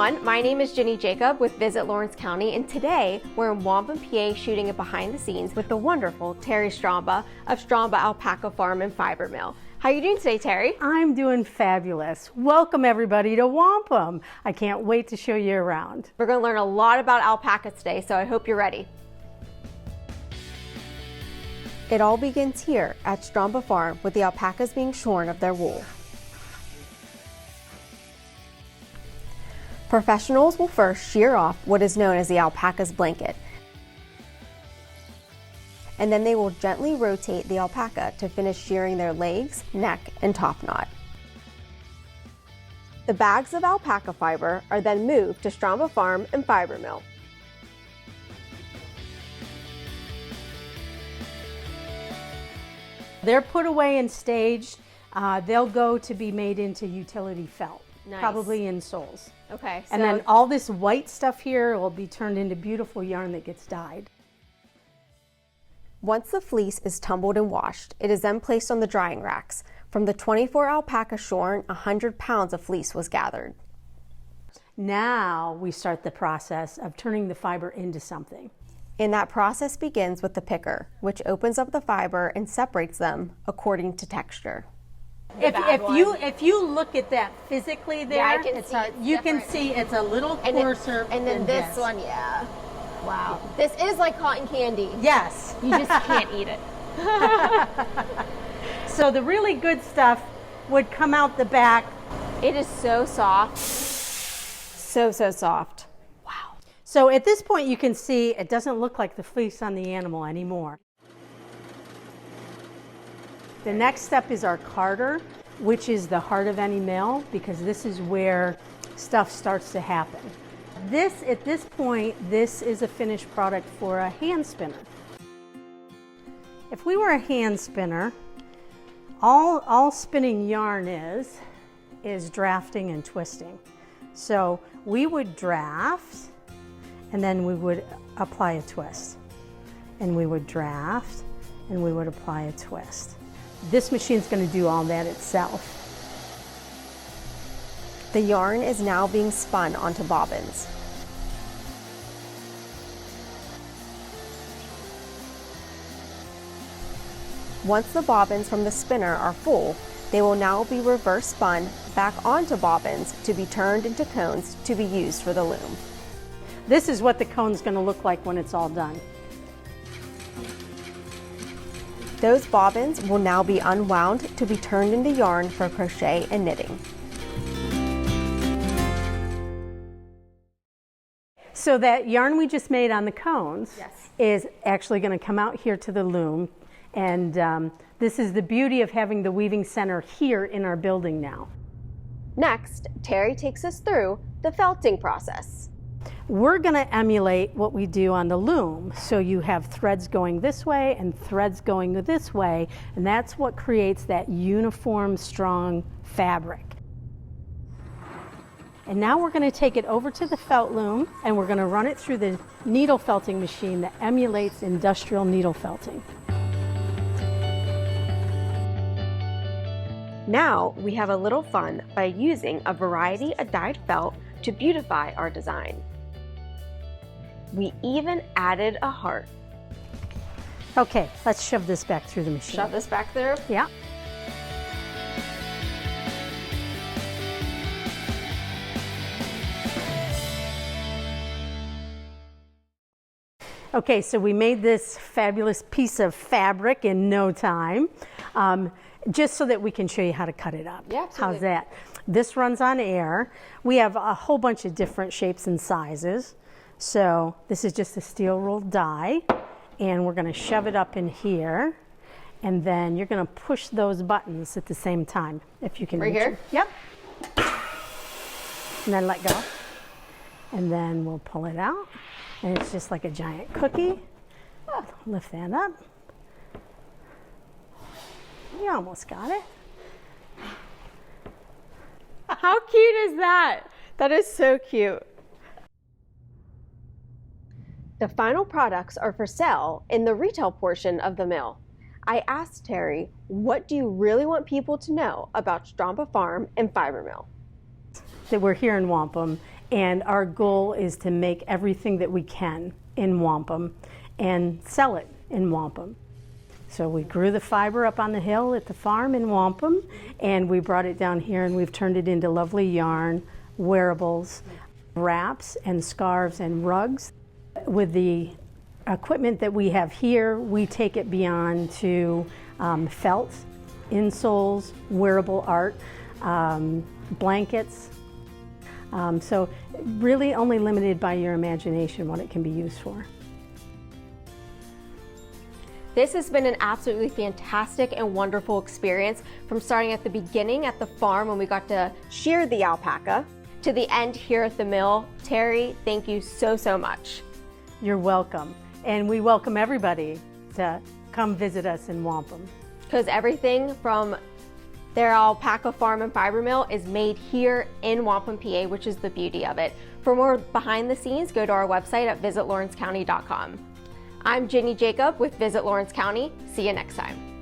everyone, my name is Jenny Jacob with Visit Lawrence County, and today we're in Wampum, PA shooting a behind the scenes with the wonderful Terry Stramba of Stramba Alpaca Farm and Fiber Mill. How are you doing today, Terry? I'm doing fabulous. Welcome everybody to Wampum. I can't wait to show you around. We're going to learn a lot about alpacas today, so I hope you're ready. It all begins here at Stramba Farm with the alpacas being shorn of their wool. Professionals will first shear off what is known as the alpaca's blanket, and then they will gently rotate the alpaca to finish shearing their legs, neck, and top knot. The bags of alpaca fiber are then moved to Stramba Farm and Fiber Mill. They're put away and staged. They'll go to be made into utility felt, Nice. Probably in soles. Okay. And then all this white stuff here will be turned into beautiful yarn that gets dyed. Once the fleece is tumbled and washed, it is then placed on the drying racks. From the 24 alpaca shorn, 100 pounds of fleece was gathered. Now we start the process of turning the fiber into something. And that process begins with the picker, which opens up the fiber and separates them according to texture. If you look at that physically there, Yeah, I can see it's you can different. see it's a little coarser. And then than this one, yeah. Wow. This is like cotton candy. Yes. You just can't eat it. So the really good stuff would come out the back. It is so soft. So soft. Wow. So at this point you can see it doesn't look like the fleece on the animal anymore. The next step is our carder, which is the heart of any mill, because this is where stuff starts to happen. At this point, this is a finished product for a hand spinner. If we were a hand spinner, all spinning yarn is drafting and twisting. So we would draft, and then we would apply a twist. And we would draft, and we would apply a twist. This machine's going to do all that itself. The yarn is now being spun onto bobbins. Once the bobbins from the spinner are full, they will now be reverse spun back onto bobbins to be turned into cones to be used for the loom. This is what the cone's going to look like when it's all done. Those bobbins will now be unwound to be turned into yarn for crochet and knitting. So that yarn we just made on the cones is actually going to come out here to the loom. And this is the beauty of having the weaving center here in our building now. Next, Terry takes us through the felting process. We're going to emulate what we do on the loom. So you have threads going this way and threads going this way, and that's what creates that uniform, strong fabric. And now we're going to take it over to the felt loom, and we're going to run it through the needle felting machine that emulates industrial needle felting. Now we have a little fun by using a variety of dyed felt to beautify our design. We even added a heart. Okay, let's shove this back through the machine. Shove this back through? Yeah. Okay, so we made this fabulous piece of fabric in no time, just so that we can show you how to cut it up. Yeah, absolutely. How's that? This runs on air. We have a whole bunch of different shapes and sizes. So this is just a steel rolled die, and we're going to shove it up in here, and then you're going to push those buttons at the same time, if you can. Right here? Yep. And then let go. And then we'll pull it out, and it's just like a giant cookie. Lift that up. You almost got it. How cute is that? That is so cute. The final products are for sale in the retail portion of the mill. I asked Terry, what do you really want people to know about Stramba Farm and Fiber Mill? That we're here in Wampum, And our goal is to make everything that we can in wampum and sell it in wampum. So we grew the fiber up on the hill at the farm in wampum, and we brought it down here and we've turned it into lovely yarn, wearables, wraps and scarves and rugs. With the equipment that we have here, we take it beyond to felt, insoles, wearable art, blankets. So really only limited by your imagination what it can be used for. This has been an absolutely fantastic and wonderful experience, from starting at the beginning at the farm when we got to shear the alpaca to the end here at the mill. Terry, thank you so much. You're welcome. And we welcome everybody to come visit us in Wampum. Because everything from their alpaca farm and fiber mill is made here in Wampum, PA, which is the beauty of it. For more behind the scenes, go to our website at visitlawrencecounty.com. I'm Ginny Jacob with Visit Lawrence County. See you next time.